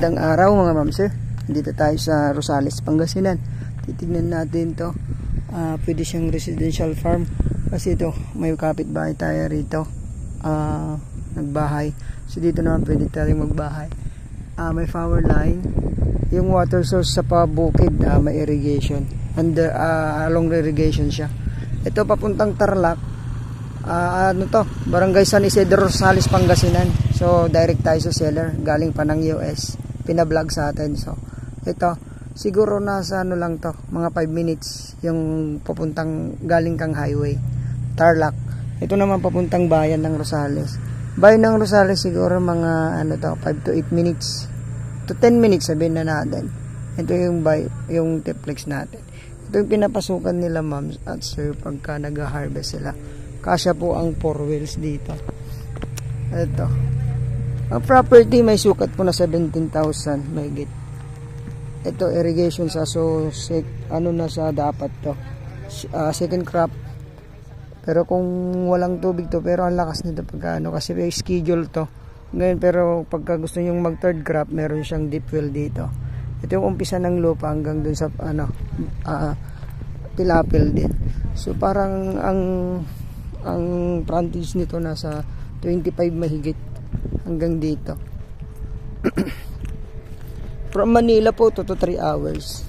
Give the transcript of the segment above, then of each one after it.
Magandang araw mga ma'am sir. Dito tayo sa Rosales, Pangasinan. Titignan natin to. Pwede siyang residential farm. Kasi ito, may kapitbahay tayo rito. Nagbahay. So dito naman pwede tayong magbahay. May power line. Yung water source sa pabukid, may irrigation. Along irrigation siya. Ito papuntang Tarlac. Barangay San Isidro, Rosales, Pangasinan. So direct tayo sa seller, galing pa ng US, pina-vlog sa atin. So ito, siguro nasa lang to, mga 5 minutes yung papuntang galing kang highway, Tarlac. Ito naman papuntang bayan ng Rosales. Bayan ng Rosales siguro mga 5 to 8 minutes to 10 minutes sabihin na natin. Ito yung triplex natin. Ito yung pinapasukan nila ma'am at sir pagka nag-harvest sila. Kasya po ang 4 wheels dito. Ito. Ang property may sukat po na 17,000 mahigit. Ito irrigation sa na sa dapat to. Second crop. Pero kung walang tubig to, pero ang lakas nito pagka kasi may schedule to. Ngayon pero pagka gusto niyo mag third crop, meron siyang deep well dito. Ito yung umpisa ng lupa hanggang dun sa tilapil din. So parang ang frontage nito nasa 25 mahigit hanggang dito. From Manila po 2 to 3 hours.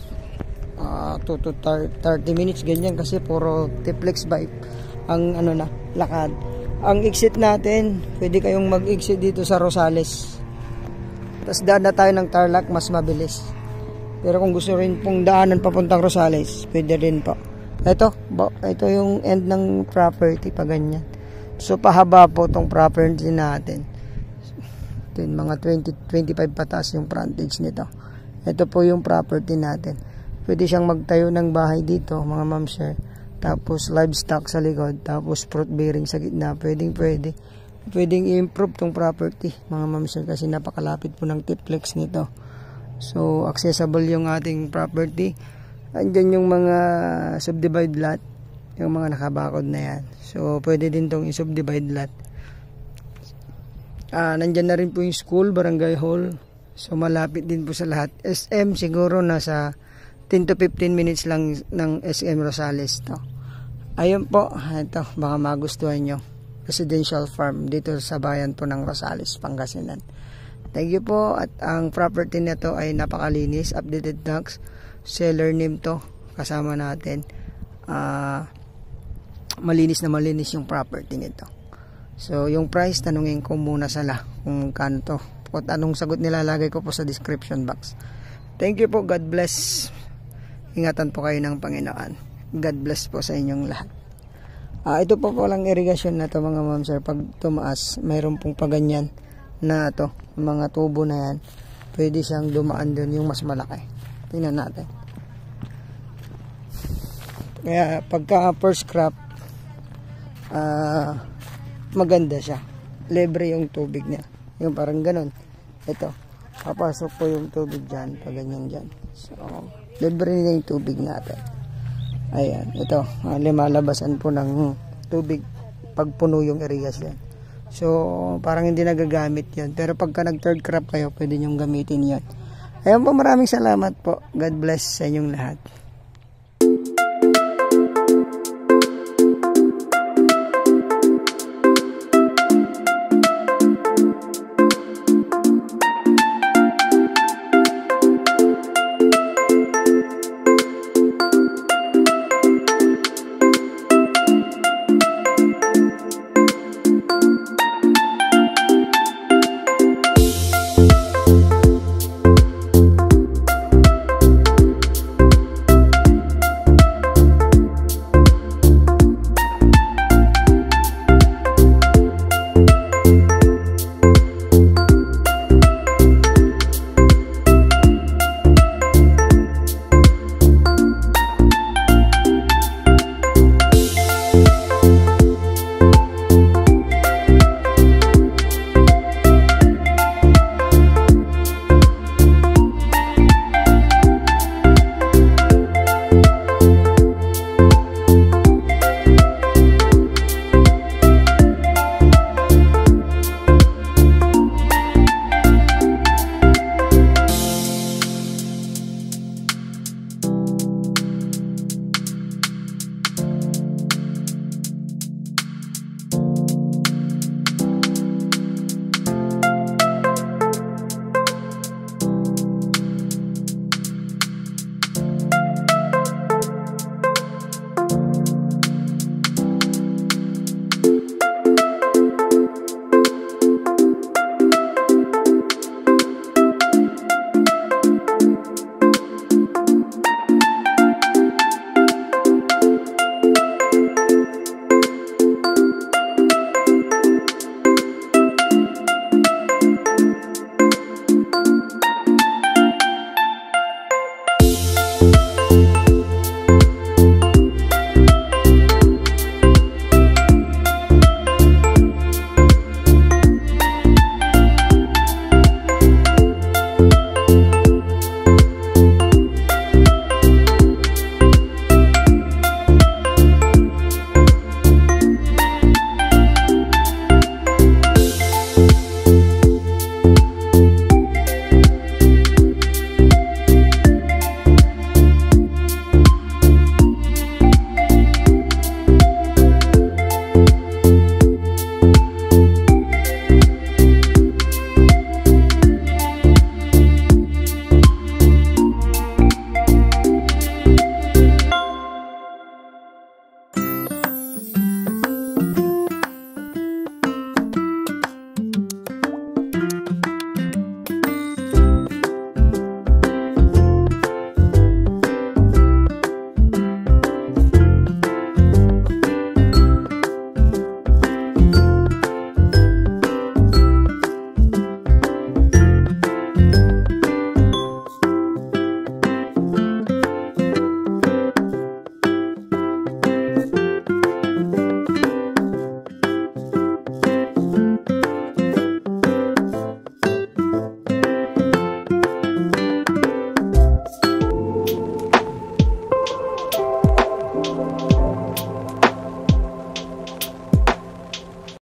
2 to 30 minutes ganyan kasi puro triplex bike ang lakad. Ang exit natin, pwede kayong mag-exit dito sa Rosales. Tapos daan na tayo ng Tarlac, mas mabilis. Pero kung gusto rin pong daanan papuntang Rosales, pwede rin po. Ito yung end ng property pa ganyan. So pahaba po tong property natin. Ito yung mga 20-25 pataas yung frontage nito. Ito po yung property natin. Pwede siyang magtayo ng bahay dito mga ma'am sir. Tapos livestock sa likod. Tapos fruit bearing sa gitna. Pwedeng i-improve tong property mga ma'am sir. Kasi napakalapit po ng triplex nito. So accessible yung ating property. Andyan yung mga subdivide lot. Yung mga nakabakod na yan. So pwede din tong i-subdivide lot. Nandyan na rin po yung school, barangay hall. So malapit din po sa lahat. SM siguro nasa 10 to 15 minutes lang ng SM Rosales to. Ayun po, ito baka magustuhan nyo. Residential farm dito sa bayan po ng Rosales, Pangasinan. Thank you po. At ang property na to ay napakalinis, updated docs. Seller name to, kasama natin. Malinis na malinis yung property nito. So yung price, tanungin ko muna sila kung kano to. At anong sagot nilalagay ko po sa description box. Thank you po, God bless. Ingatan po kayo ng Panginoon. God bless po sa inyong lahat. Ito po lang irrigation na to mga ma'am sir. Pag tumaas, mayroon pong paganyan na to, mga tubo na yan. Pwede siyang dumaan dun yung mas malaki. Tingnan natin. Kaya pagka first crop, maganda siya. Libre yung tubig niya. Yung parang ganun. Ito. Papasok po yung tubig dyan. Pag ganyan dyan. So, libre niya yung tubig natin. Ayan. Ito. Lumalabasan po ng tubig pag puno yung irrigation. So, parang hindi nagagamit yan. Pero pagka nag third crop kayo, pwede nyong gamitin yan. Ayan po. Maraming salamat po. God bless sa inyong lahat.